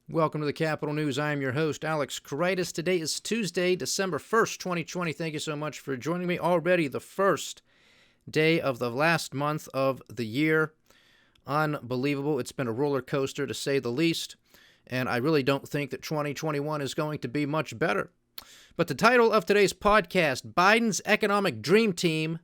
Welcome to the Capital News. I am your host, Alex Karitis. Today is Tuesday, December 1st, 2020. Thank you so much for joining me. Already the first day of the last month of the year. Unbelievable. It's been a roller coaster, to say the least, and I really don't think that 2021 is going to be much better. But the title of today's podcast, Biden's Economic Dream Team,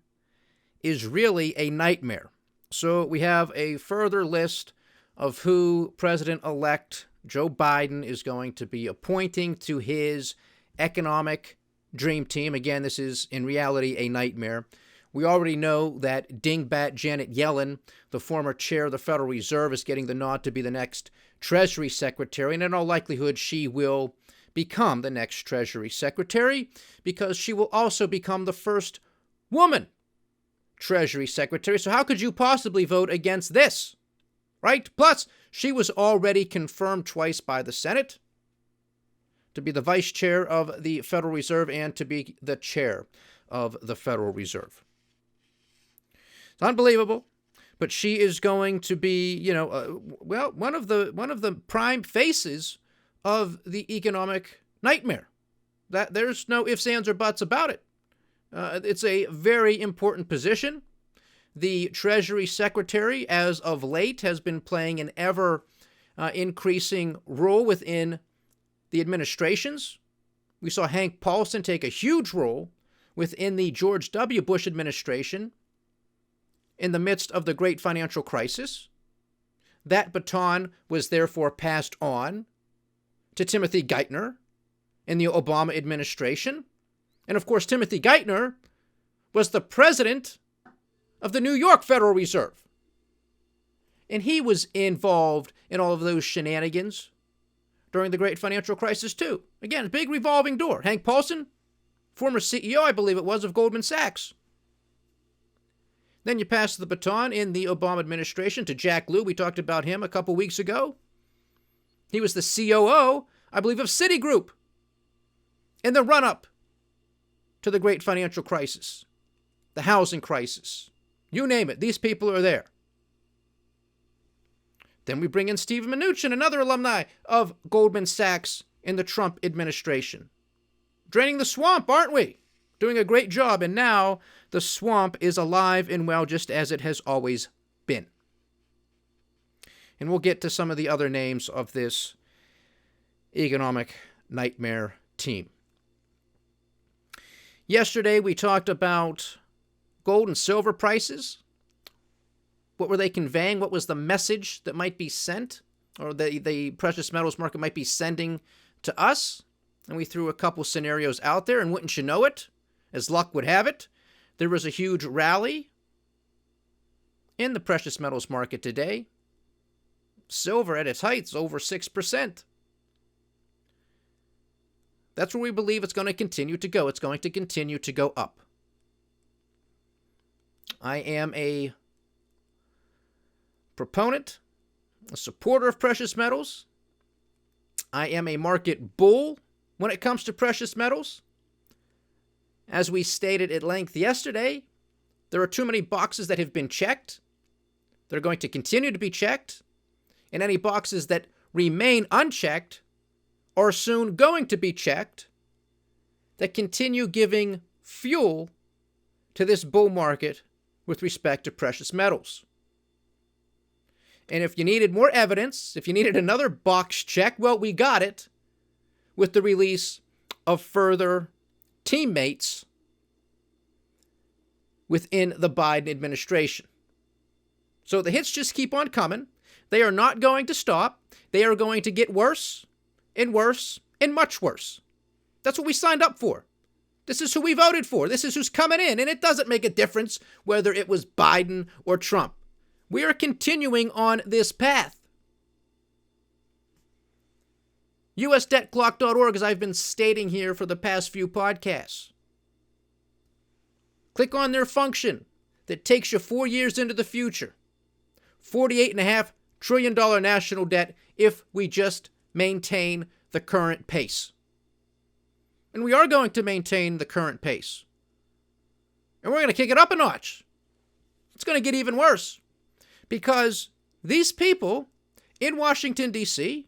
is really a nightmare. So we have a further list of who President-elect Joe Biden is going to be appointing to his economic dream team. Again, this is in reality a nightmare. We already know that dingbat Janet Yellen, the former chair of the Federal Reserve, is getting the nod to be the next Treasury Secretary, and in all likelihood she will become the next Treasury Secretary because she will also become the first woman Treasury Secretary. So how could you possibly vote against this? Right? Plus, she was already confirmed twice by the Senate to be the vice chair of the Federal Reserve and to be the chair of the Federal Reserve. It's unbelievable, but she is going to be, one of the prime faces of the economic nightmare. That there's no ifs, ands, or buts about it. It's a very important position. The Treasury Secretary, as of late, has been playing an ever-increasing role within the administrations. We saw Hank Paulson take a huge role within the George W. Bush administration in the midst of the great financial crisis. That baton was therefore passed on to Timothy Geithner in the Obama administration. And of course, Timothy Geithner was the president of the New York Federal Reserve. And he was involved in all of those shenanigans during the great financial crisis too. Again, big revolving door. Hank Paulson, former CEO, I believe it was, of Goldman Sachs. Then you pass the baton in the Obama administration to Jack Lew. We talked about him a couple weeks ago. He was the COO, I believe, of Citigroup in the run-up to the great financial crisis, the housing crisis. You name it, these people are there. Then we bring in Steve Mnuchin, another alumni of Goldman Sachs in the Trump administration. Draining the swamp, aren't we? Doing a great job, and now the swamp is alive and well, just as it has always been. And we'll get to some of the other names of this economic nightmare team. Yesterday, we talked about gold and silver prices. What were they conveying? What was the message that might be sent, or the precious metals market might be sending to us? And we threw a couple scenarios out there, and wouldn't you know it, as luck would have it, there was a huge rally in the precious metals market today. Silver at its heights, over 6%. That's where we believe it's going to continue to go. It's going to continue to go up. I am a proponent, a supporter of precious metals. I am a market bull when it comes to precious metals. As we stated at length yesterday, there are too many boxes that have been checked. They're going to continue to be checked. And any boxes that remain unchecked are soon going to be checked, that continue giving fuel to this bull market with respect to precious metals. And if you needed more evidence, if you needed another box check, well, we got it with the release of further teammates within the Biden administration. So the hits just keep on coming. They are not going to stop. They are going to get worse and worse and much worse. That's what we signed up for. This is who we voted for. This is who's coming in. And it doesn't make a difference whether it was Biden or Trump. We are continuing on this path. USDebtClock.org, as I've been stating here for the past few podcasts. Click on their function that takes you 4 years into the future. $48.5 trillion national debt if we just maintain the current pace. And we are going to maintain the current pace. And we're going to kick it up a notch. It's going to get even worse. Because these people in Washington, D.C.,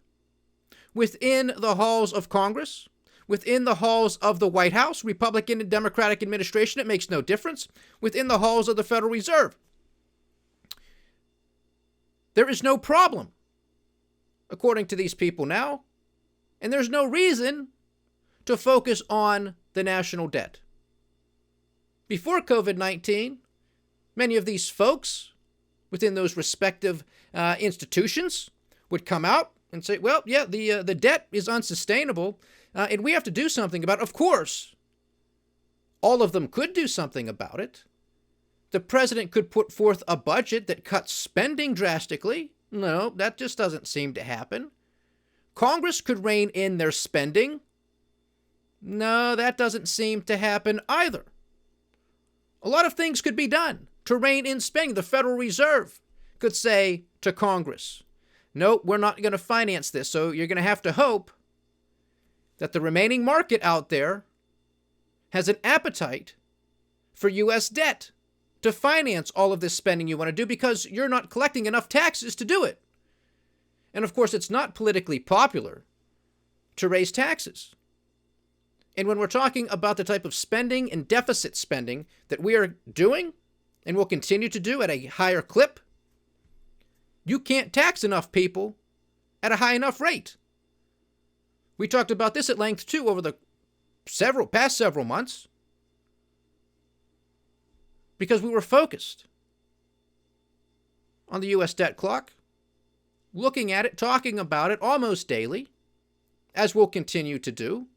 within the halls of Congress, within the halls of the White House, Republican and Democratic administration, it makes no difference, within the halls of the Federal Reserve. There is no problem, according to these people now, and there's no reason to focus on the national debt. Before COVID-19, many of these folks within those respective institutions would come out and say, well, yeah, the debt is unsustainable, and we have to do something about it. Of course, all of them could do something about it. The president could put forth a budget that cuts spending drastically. No, that just doesn't seem to happen. Congress could rein in their spending. No, that doesn't seem to happen either. A lot of things could be done to rein in spending. The Federal Reserve could say to Congress, nope, we're not going to finance this, so you're going to have to hope that the remaining market out there has an appetite for U.S. debt to finance all of this spending you want to do because you're not collecting enough taxes to do it. And of course, it's not politically popular to raise taxes. And when we're talking about the type of spending and deficit spending that we are doing and will continue to do at a higher clip, you can't tax enough people at a high enough rate. We talked about this at length too over the past several months because we were focused on the U.S. debt clock, looking at it, talking about it almost daily, as we'll continue to do,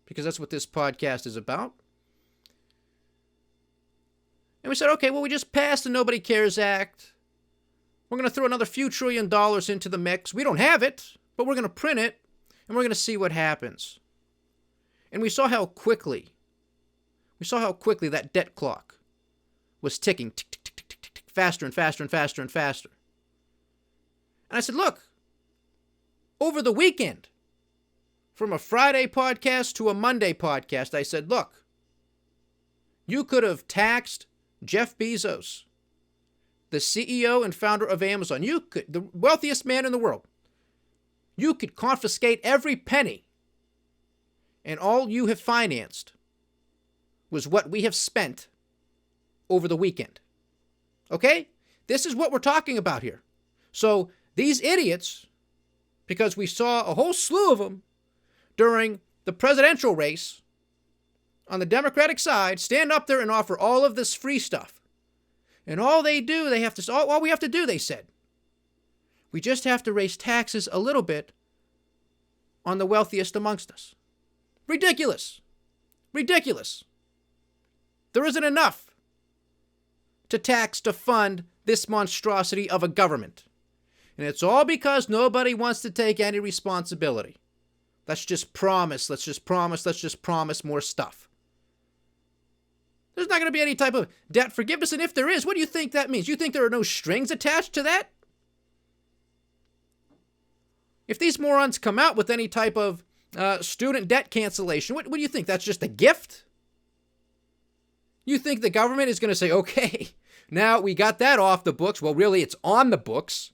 because that's what this podcast is about. And we said, okay, well, we just passed the Nobody Cares Act. We're going to throw another few $1 trillion into the mix. We don't have it, but we're going to print it, and we're going to see what happens. And we saw how quickly that debt clock was ticking, tick, tick, tick, tick, tick, tick, faster and faster and faster and faster. And I said, look, over the weekend, from a Friday podcast to a Monday podcast, I said, look, you could have taxed Jeff Bezos, the CEO and founder of Amazon. You could, the wealthiest man in the world. You could confiscate every penny, and all you have financed was what we have spent over the weekend. Okay? This is what we're talking about here. So these idiots, because we saw a whole slew of them during the presidential race on the Democratic side, stand up there and offer all of this free stuff. And all we have to do, they said, we just have to raise taxes a little bit on the wealthiest amongst us. Ridiculous. Ridiculous. There isn't enough to tax to fund this monstrosity of a government. And it's all because nobody wants to take any responsibility. Let's just promise more stuff. There's not going to be any type of debt forgiveness, and if there is, what do you think that means? You think there are no strings attached to that? If these morons come out with any type of student debt cancellation, what do you think? That's just a gift? You think the government is going to say, okay, now we got that off the books. Well, really, it's on the books.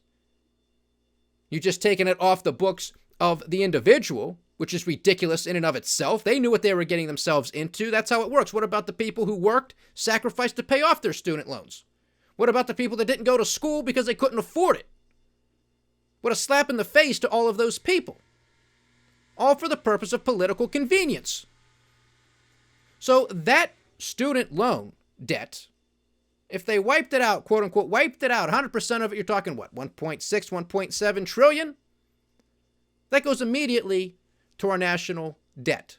You've just taken it off the books of the individual, which is ridiculous in and of itself. They knew what they were getting themselves into. That's how it works. What about the people who worked, sacrificed to pay off their student loans? What about the people that didn't go to school because they couldn't afford it? What a slap in the face to all of those people. All for the purpose of political convenience. So that student loan debt, if they wiped it out, quote unquote, wiped it out, 100% of it, you're talking what, 1.6, 1.7 trillion? That goes immediately to our national debt.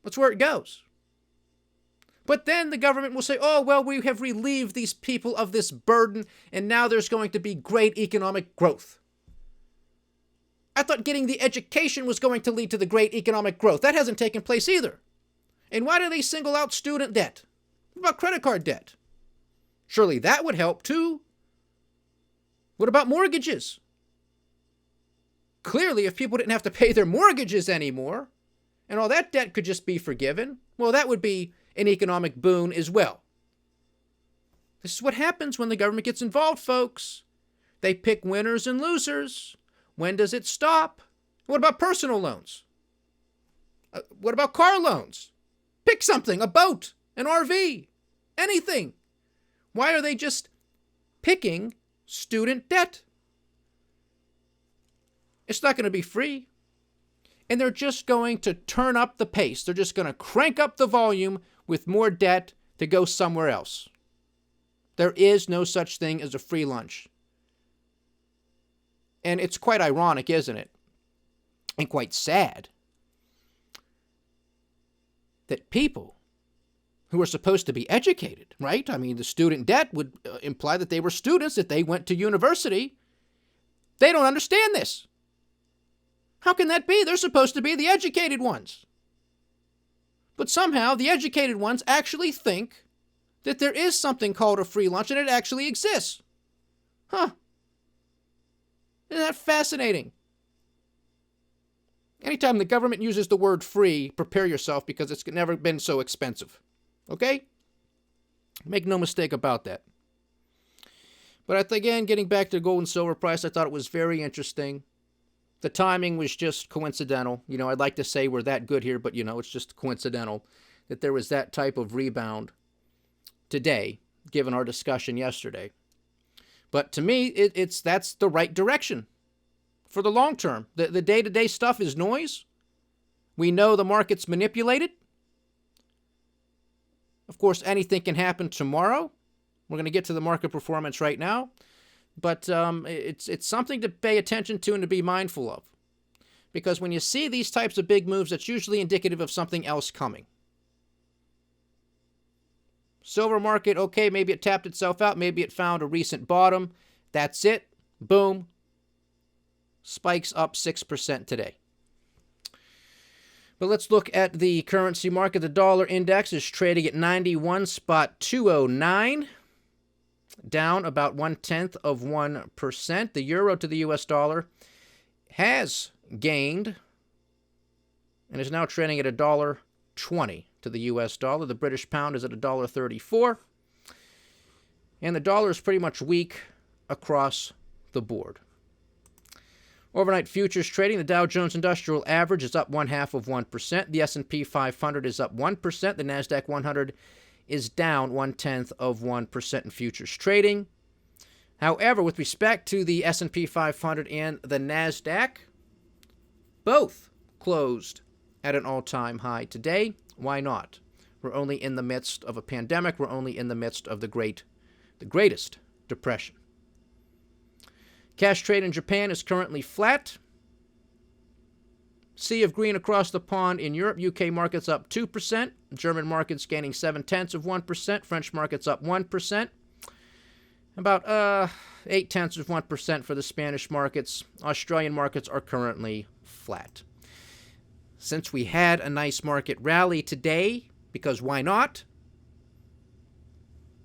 That's where it goes. But then the government will say, oh, well, we have relieved these people of this burden, and now there's going to be great economic growth. I thought getting the education was going to lead to the great economic growth. That hasn't taken place either. And why do they single out student debt? What about credit card debt? Surely that would help too. What about mortgages? Clearly, if people didn't have to pay their mortgages anymore, and all that debt could just be forgiven, well, that would be an economic boon as well. This is what happens when the government gets involved, folks. They pick winners and losers. When does it stop? What about personal loans? What about car loans? Pick something, a boat, an RV, anything. Why are they just picking student debt? It's not going to be free. And they're just going to turn up the pace. They're just going to crank up the volume with more debt to go somewhere else. There is no such thing as a free lunch. And it's quite ironic, isn't it? And quite sad that people who are supposed to be educated, right? I mean, the student debt would imply that they were students, that they went to university. They don't understand this. How can that be? They're supposed to be the educated ones. But somehow the educated ones actually think that there is something called a free lunch and it actually exists. Huh. Isn't that fascinating? Anytime the government uses the word free, prepare yourself because it's never been so expensive. Okay? Make no mistake about that. But again, getting back to the gold and silver price, I thought it was very interesting. The timing was just coincidental. I'd like to say we're that good here, but it's just coincidental that there was that type of rebound today, given our discussion yesterday. But to me, that's the right direction for the long term. The day-to-day stuff is noise. We know the market's manipulated. Of course, anything can happen tomorrow. We're going to get to the market performance right now. But it's something to pay attention to and to be mindful of. Because when you see these types of big moves, that's usually indicative of something else coming. Silver market, okay, maybe it tapped itself out. Maybe it found a recent bottom. That's it. Boom. Spikes up 6% today. But let's look at the currency market. The dollar index is trading at 91.209. Down about 0.1%. The euro to the U.S. dollar has gained and is now trading at $1.20 to the U.S. dollar. The British pound is at $1.34. And the dollar is pretty much weak across the board. Overnight futures trading, the Dow Jones Industrial Average is up 0.5%. The S&P 500 is up 1%. The NASDAQ 100 is down 0.1% in futures trading. However, with respect to the S&P 500 and the NASDAQ, both closed at an all-time high today. Why not? We're only in the midst of a pandemic. We're only in the midst of the greatest depression. Cash trade in Japan is currently flat. Sea of green across the pond in Europe. UK markets up 2%. German markets gaining 0.7%. French markets up 1%. About 0.8% for the Spanish markets. Australian markets are currently flat. Since we had a nice market rally today, because why not?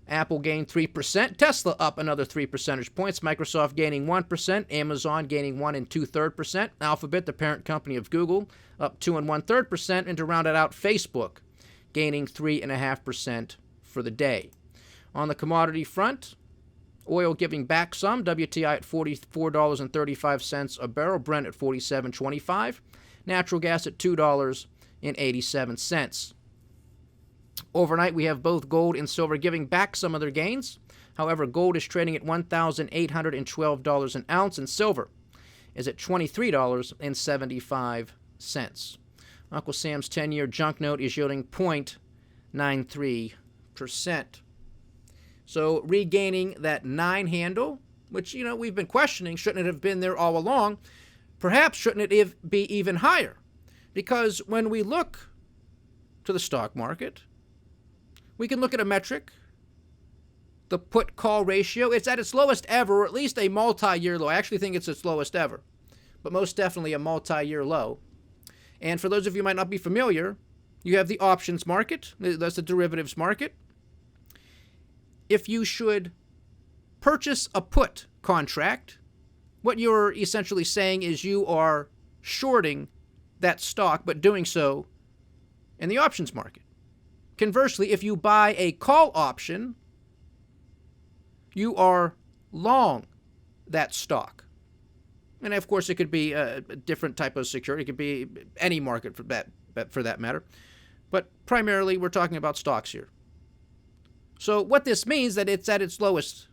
Apple gained 3%. Tesla up another 3 percentage points. Microsoft gaining 1%. Amazon gaining 1 2/3%. Alphabet, the parent company of Google, up 2 1/3%. And to round it out, Facebook gaining 3.5% for the day. On the commodity front, oil giving back some. WTI at $44.35 a barrel. Brent at $47.25. Natural gas at $2.87. Overnight, we have both gold and silver giving back some of their gains. However, gold is trading at $1,812 an ounce, and silver is at $23.75. Uncle Sam's 10-year junk note is yielding 0.93%. So regaining that 9 handle, which, we've been questioning, shouldn't it have been there all along? Perhaps shouldn't it be even higher? Because when we look to the stock market, we can look at a metric, the put-call ratio. It's at its lowest ever, or at least a multi-year low. I actually think it's its lowest ever, but most definitely a multi-year low. And for those of you who might not be familiar, you have the options market. That's the derivatives market. If you should purchase a put contract, what you're essentially saying is you are shorting that stock, but doing so in the options market. Conversely, if you buy a call option, you are long that stock. And of course, it could be a different type of security. It could be any market for that matter. But primarily, we're talking about stocks here. So what this means that it's at its lowest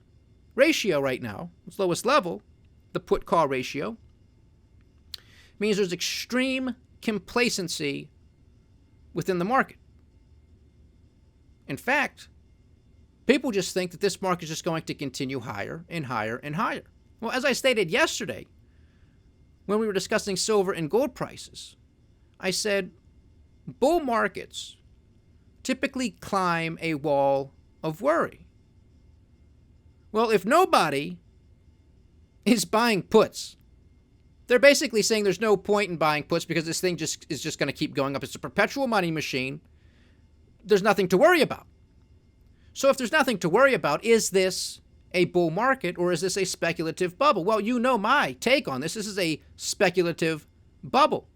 ratio right now, its lowest level, the put-call ratio, means there's extreme complacency within the market. In fact, people just think that this market is just going to continue higher and higher and higher. Well, as I stated yesterday, when we were discussing silver and gold prices, I said bull markets typically climb a wall of worry. Well, if nobody is buying puts, they're basically saying there's no point in buying puts because this thing is just going to keep going up. It's a perpetual money machine. There's nothing to worry about. So if there's nothing to worry about, is this a bull market or is this a speculative bubble? Well, you know my take on this. This is a speculative bubble.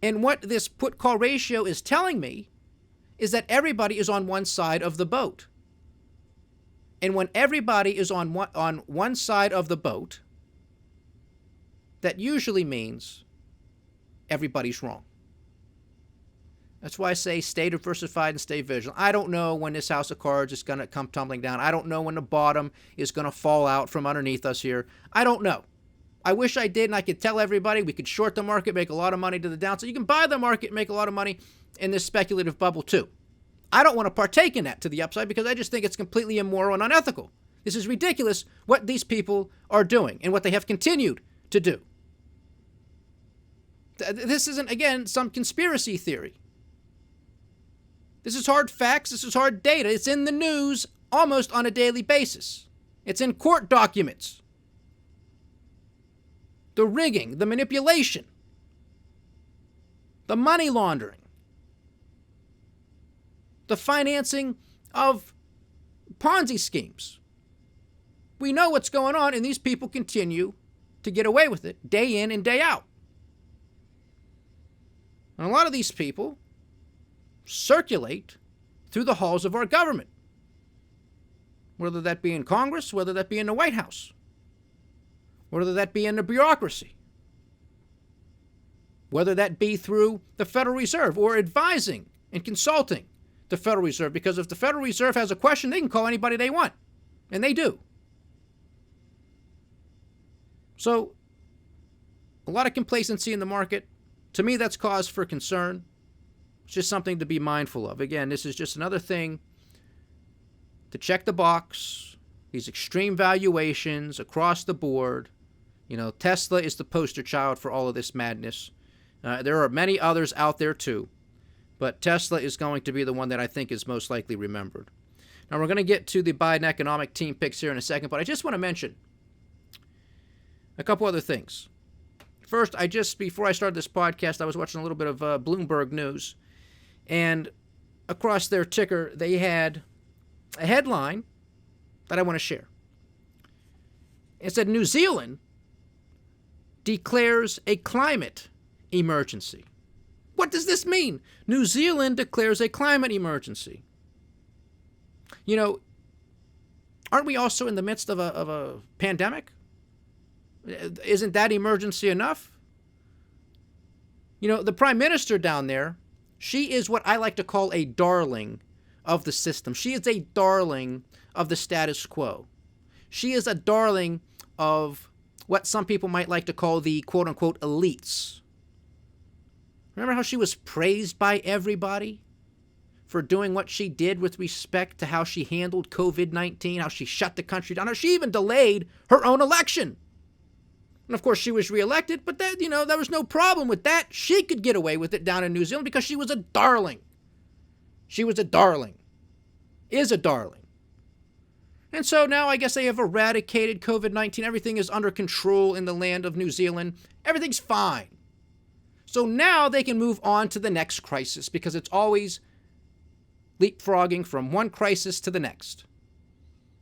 And what this put-call ratio is telling me is that everybody is on one side of the boat. And when everybody is on one side of the boat, that usually means everybody's wrong. That's why I say stay diversified and stay vigilant. I don't know when this house of cards is going to come tumbling down. I don't know when the bottom is going to fall out from underneath us here. I don't know. I wish I did and I could tell everybody we could short the market, make a lot of money to the downside. You can buy the market and make a lot of money in this speculative bubble too. I don't want to partake in that to the upside because I just think it's completely immoral and unethical. This is ridiculous what these people are doing and what they have continued to do. This isn't, again, some conspiracy theory. This is hard facts. This is hard data. It's in the news almost on a daily basis. It's in court documents. The rigging, the manipulation, the money laundering, the financing of Ponzi schemes. We know what's going on, and these people continue to get away with it day in and day out. And a lot of these people circulate through the halls of our government, whether that be in Congress, whether that be in the White House, whether that be in the bureaucracy, whether that be through the Federal Reserve or advising and consulting the Federal Reserve, because if the Federal Reserve has a question, they can call anybody they want, and they do. So, a lot of complacency in the market. To me, that's cause for concern. It's just something to be mindful of. Again, this is just another thing to check the box. These extreme valuations across the board. You know, Tesla is the poster child for all of this madness. There are many others out there too, but Tesla is going to be the one that I think is most likely remembered. Now, we're going to get to the Biden economic team picks here in a second, but I just want to mention a couple other things. First, before I started this podcast, I was watching a little bit of Bloomberg News, and across their ticker, they had a headline that I want to share. It said, New Zealand declares a climate emergency. What does this mean? New Zealand declares a climate emergency. You know, aren't we also in the midst of a pandemic? Isn't that emergency enough? You know, the prime minister down there, she is what I like to call a darling of the system. She is a darling of the status quo. She is a darling of what some people might like to call the quote-unquote elites. Remember how she was praised by everybody for doing what she did with respect to how she handled COVID-19, how she shut the country down, how she even delayed her own election. And of course, she was reelected, but that, there was no problem with that. She could get away with it down in New Zealand because she was a darling. She was a darling. Is a darling. And so now I guess they have eradicated COVID-19. Everything is under control in the land of New Zealand. Everything's fine. So now they can move on to the next crisis because it's always leapfrogging from one crisis to the next.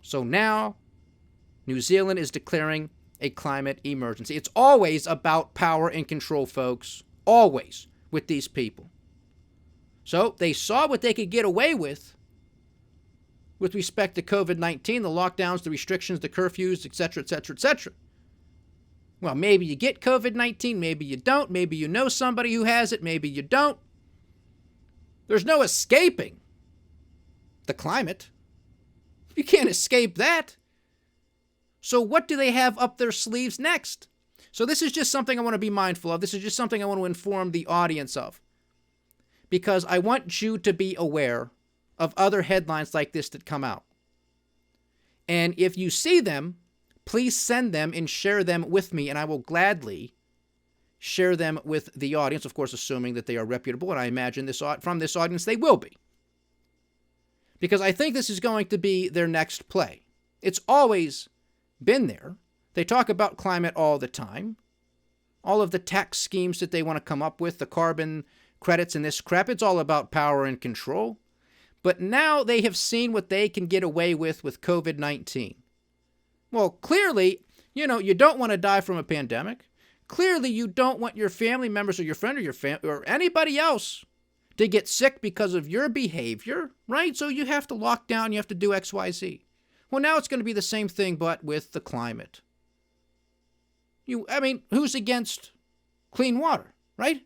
So now New Zealand is declaring a climate emergency. It's always about power and control, folks. Always with these people. So they saw what they could get away with respect to COVID-19, the lockdowns, the restrictions, the curfews, etc., etc., etc. Well, maybe you get COVID-19, maybe you don't, maybe you know somebody who has it, maybe you don't. There's no escaping the climate. You can't escape that. So what do they have up their sleeves next? So this is just something I want to be mindful of. This is just something I want to inform the audience of. Because I want you to be aware of other headlines like this that come out. And if you see them, please send them and share them with me, and I will gladly share them with the audience, of course, assuming that they are reputable, and I imagine from this audience they will be. Because I think this is going to be their next play. It's always been there. They talk about climate all the time. All of the tax schemes that they want to come up with, the carbon credits and this crap, it's all about power and control. But now they have seen what they can get away with COVID-19. Well, clearly, you don't want to die from a pandemic. Clearly, you don't want your family members or your friend or your or anybody else to get sick because of your behavior, right? So you have to lock down, you have to do X, Y, Z. Well, now it's going to be the same thing, but with the climate. Who's against clean water, right?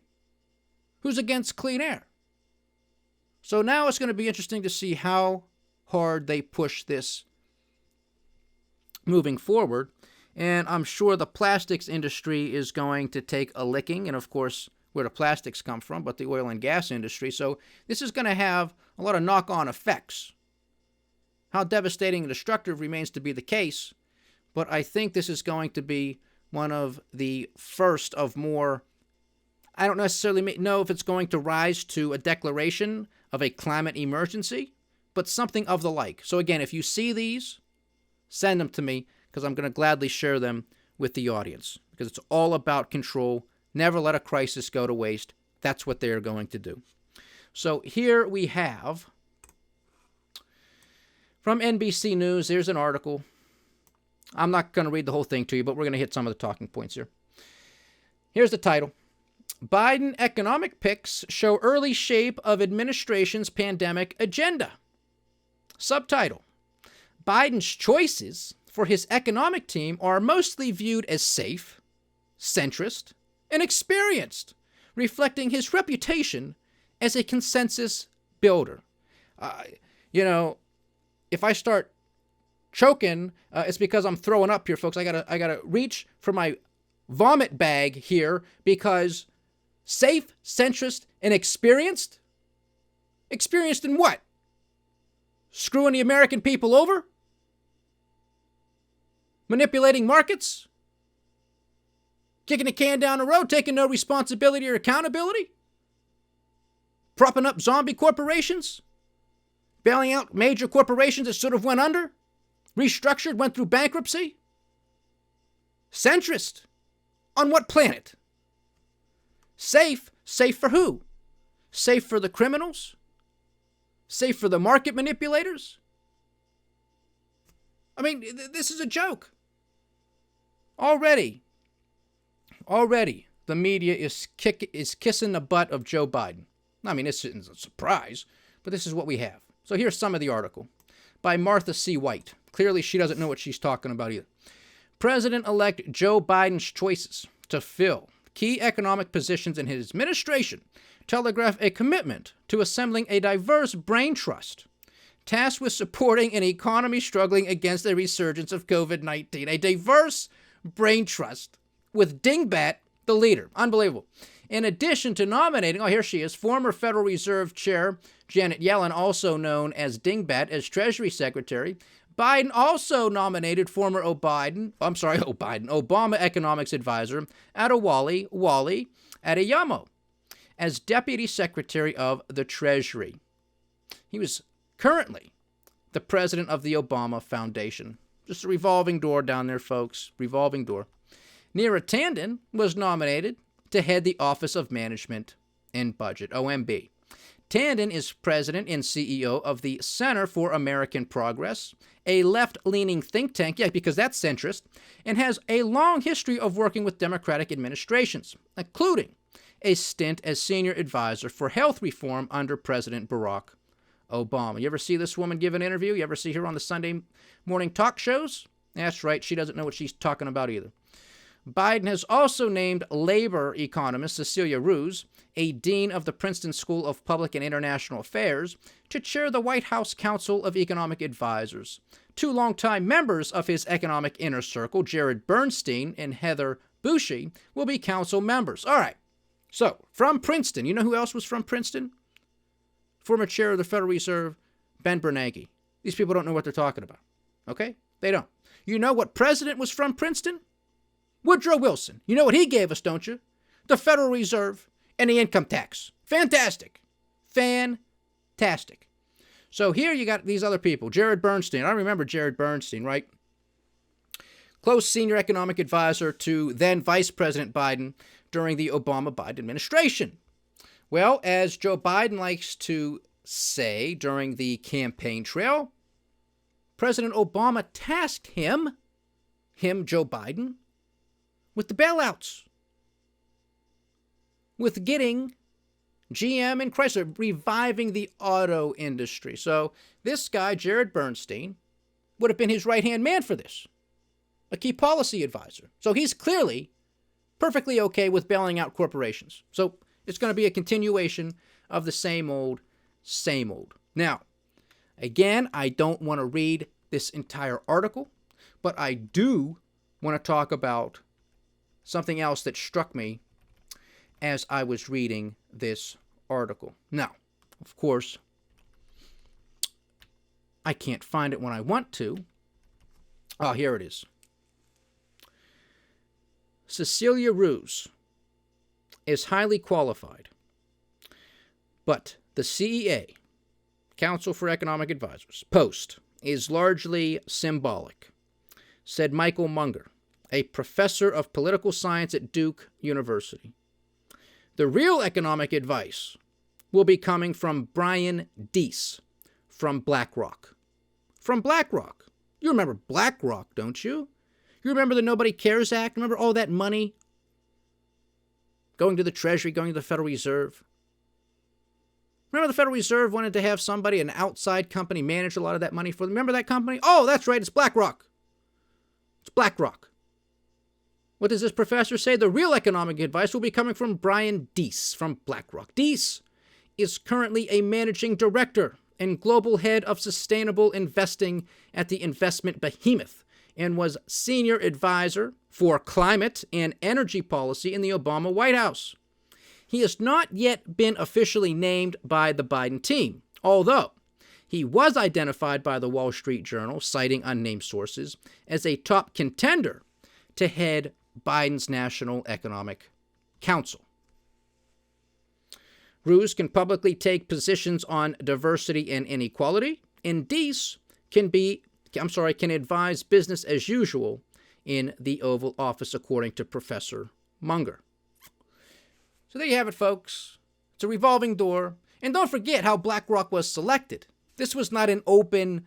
Who's against clean air? So now it's going to be interesting to see how hard they push this moving forward. And I'm sure the plastics industry is going to take a licking. And of course, where the plastics come from, but the oil and gas industry. So this is going to have a lot of knock-on effects. How devastating and destructive remains to be the case. But I think this is going to be one of the first of more. I don't necessarily know if it's going to rise to a declaration of a climate emergency, but something of the like. So again, if you see these, send them to me, because I'm going to gladly share them with the audience, because it's all about control. Never let a crisis go to waste. That's what they're going to do. So here we have, from NBC News, there's an article. I'm not going to read the whole thing to you, but we're going to hit some of the talking points here. Here's the title. Biden economic picks show early shape of administration's pandemic agenda. Subtitle. Biden's choices for his economic team are mostly viewed as safe, centrist, and experienced, reflecting his reputation as a consensus builder. If I start choking, it's because I'm throwing up here, folks. I gotta reach for my vomit bag here, because safe, centrist, and experienced? Experienced in what? Screwing the American people over? Manipulating markets? Kicking the can down the road, taking no responsibility or accountability? Propping up zombie corporations? Bailing out major corporations that sort of went under? Restructured, went through bankruptcy? Centrist? On what planet? Safe? Safe for who? Safe for the criminals? Safe for the market manipulators? This is a joke. Already, the media is kissing the butt of Joe Biden. This isn't a surprise, but this is what we have. So here's some of the article by Martha C. White. Clearly, she doesn't know what she's talking about either. President-elect Joe Biden's choices to fill key economic positions in his administration telegraph a commitment to assembling a diverse brain trust tasked with supporting an economy struggling against a resurgence of COVID-19. A diverse brain trust with Dingbat the leader. Unbelievable. In addition to nominating, here she is, former Federal Reserve Chair Janet Yellen, also known as Dingbat, as Treasury Secretary. Biden also nominated former Obama economics advisor Wally Adeyemo as Deputy Secretary of the Treasury. He was currently the president of the Obama Foundation. Just a revolving door down there, folks. Revolving door. Neera Tanden was nominated to head the Office of Management and Budget, OMB. Tanden is president and CEO of the Center for American Progress, a left-leaning think tank, because that's centrist, and has a long history of working with Democratic administrations, including a stint as senior advisor for health reform under President Barack Obama. You ever see this woman give an interview? You ever see her on the Sunday morning talk shows? That's right, she doesn't know what she's talking about either. Biden has also named labor economist Cecilia Rouse, a dean of the Princeton School of Public and International Affairs, to chair the White House Council of Economic Advisors. Two longtime members of his economic inner circle, Jared Bernstein and Heather Bushy, will be council members. All right. So, from Princeton, you know who else was from Princeton? Former chair of the Federal Reserve, Ben Bernanke. These people don't know what they're talking about. Okay? They don't. You know what president was from Princeton? Woodrow Wilson. You know what he gave us, don't you? The Federal Reserve and the income tax. Fantastic. Fantastic. So here you got these other people. Jared Bernstein. I remember Jared Bernstein, right? Close senior economic advisor to then Vice President Biden during the Obama-Biden administration. Well, as Joe Biden likes to say during the campaign trail, President Obama tasked him, Joe Biden, with the bailouts, with getting GM and Chrysler, reviving the auto industry. So this guy, Jared Bernstein, would have been his right-hand man for this, a key policy advisor. So he's clearly perfectly okay with bailing out corporations. So it's going to be a continuation of the same old, same old. Now, again, I don't want to read this entire article, but I do want to talk about something else that struck me as I was reading this article. Now, of course, I can't find it when I want to. Oh, here it is. Cecilia Rouse is highly qualified, but the CEA, Council for Economic Advisors, post is largely symbolic, said Michael Munger, a professor of political science at Duke University. The real economic advice will be coming from Brian Deese from BlackRock. From BlackRock. You remember BlackRock, don't you? You remember the Nobody Cares Act? Remember all that money going to the Treasury, going to the Federal Reserve? Remember the Federal Reserve wanted to have somebody, an outside company, manage a lot of that money for them? Remember that company? Oh, that's right, it's BlackRock. It's BlackRock. What does this professor say? The real economic advice will be coming from Brian Deese from BlackRock. Deese is currently a managing director and global head of sustainable investing at the investment behemoth and was senior advisor for climate and energy policy in the Obama White House. He has not yet been officially named by the Biden team, although he was identified by the Wall Street Journal, citing unnamed sources, as a top contender to head Biden's National Economic Council. Rouse can publicly take positions on diversity and inequality, and Deese can advise business as usual in the Oval Office, according to Professor Munger. So there you have it, folks. It's a revolving door. And don't forget how BlackRock was selected. This was not an open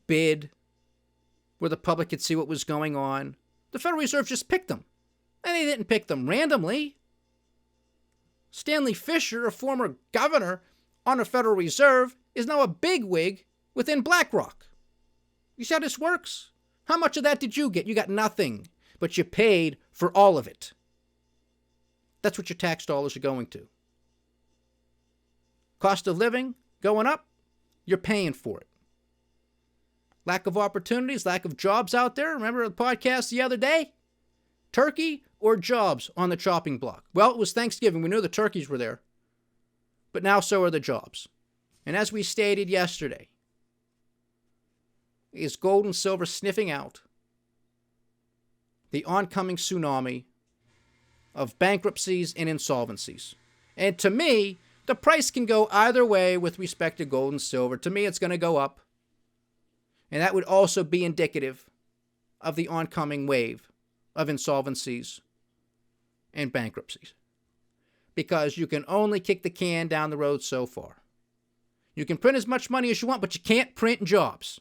bid where the public could see what was going on. The Federal Reserve just picked them. And they didn't pick them randomly. Stanley Fischer, a former governor on the Federal Reserve, is now a bigwig within BlackRock. You see how this works? How much of that did you get? You got nothing, but you paid for all of it. That's what your tax dollars are going to. Cost of living going up, you're paying for it. Lack of opportunities, lack of jobs out there. Remember the podcast the other day? Turkey or jobs on the chopping block? Well, it was Thanksgiving. We knew the turkeys were there. But now so are the jobs. And as we stated yesterday, is gold and silver sniffing out the oncoming tsunami of bankruptcies and insolvencies. And to me, the price can go either way with respect to gold and silver. To me, it's going to go up. And that would also be indicative of the oncoming wave of insolvencies and bankruptcies. Because you can only kick the can down the road so far. You can print as much money as you want, but you can't print jobs.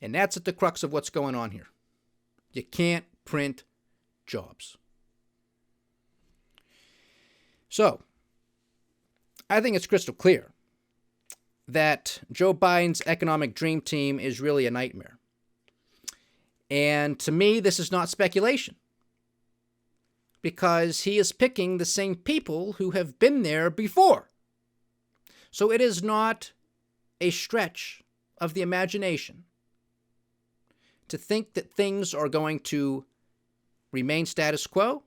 And that's at the crux of what's going on here. You can't print jobs. So, I think it's crystal clear that Joe Biden's economic dream team is really a nightmare. And to me, this is not speculation, because he is picking the same people who have been there before. So it is not a stretch of the imagination to think that things are going to remain status quo,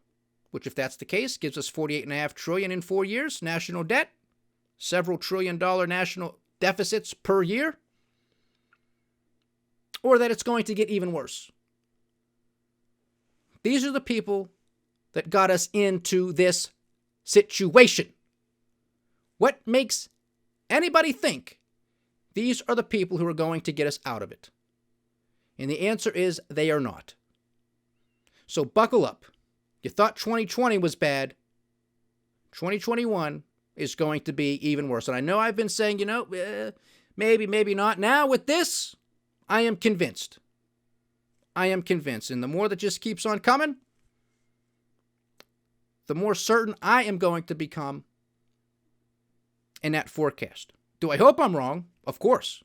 which, if that's the case, gives us $48.5 trillion in 4 years, national debt, several $trillion-dollar national deficits per year, or that it's going to get even worse. These are the people that got us into this situation. What makes anybody think these are the people who are going to get us out of it? And the answer is they are not. So buckle up. You thought 2020 was bad. 2021 is going to be even worse. And I know I've been saying, maybe, maybe not. Now with this, I am convinced. I am convinced. And the more that just keeps on coming, the more certain I am going to become in that forecast. Do I hope I'm wrong? Of course.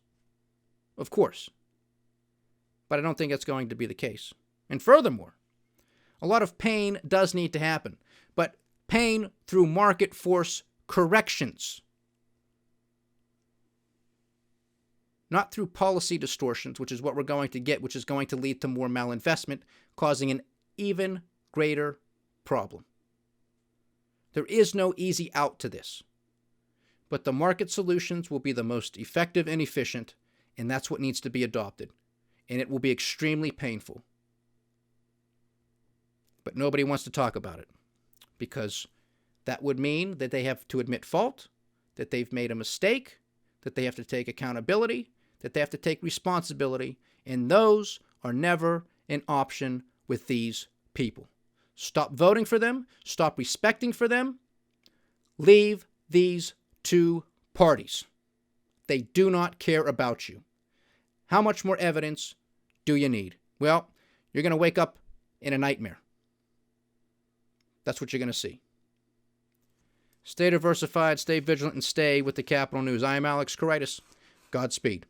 Of course. But I don't think that's going to be the case. And furthermore, a lot of pain does need to happen, but pain through market force corrections, not through policy distortions, which is what we're going to get, which is going to lead to more malinvestment, causing an even greater problem. There is no easy out to this, but the market solutions will be the most effective and efficient, and that's what needs to be adopted, and it will be extremely painful. But nobody wants to talk about it, because that would mean that they have to admit fault, that they've made a mistake, that they have to take accountability, that they have to take responsibility, and those are never an option with these people. Stop voting for them. Stop respecting for them. Leave these two parties. They do not care about you. How much more evidence do you need? Well, you're going to wake up in a nightmare. That's what you're going to see. Stay diversified, stay vigilant, and stay with the Capital News. I am Alex Kareitis. Godspeed.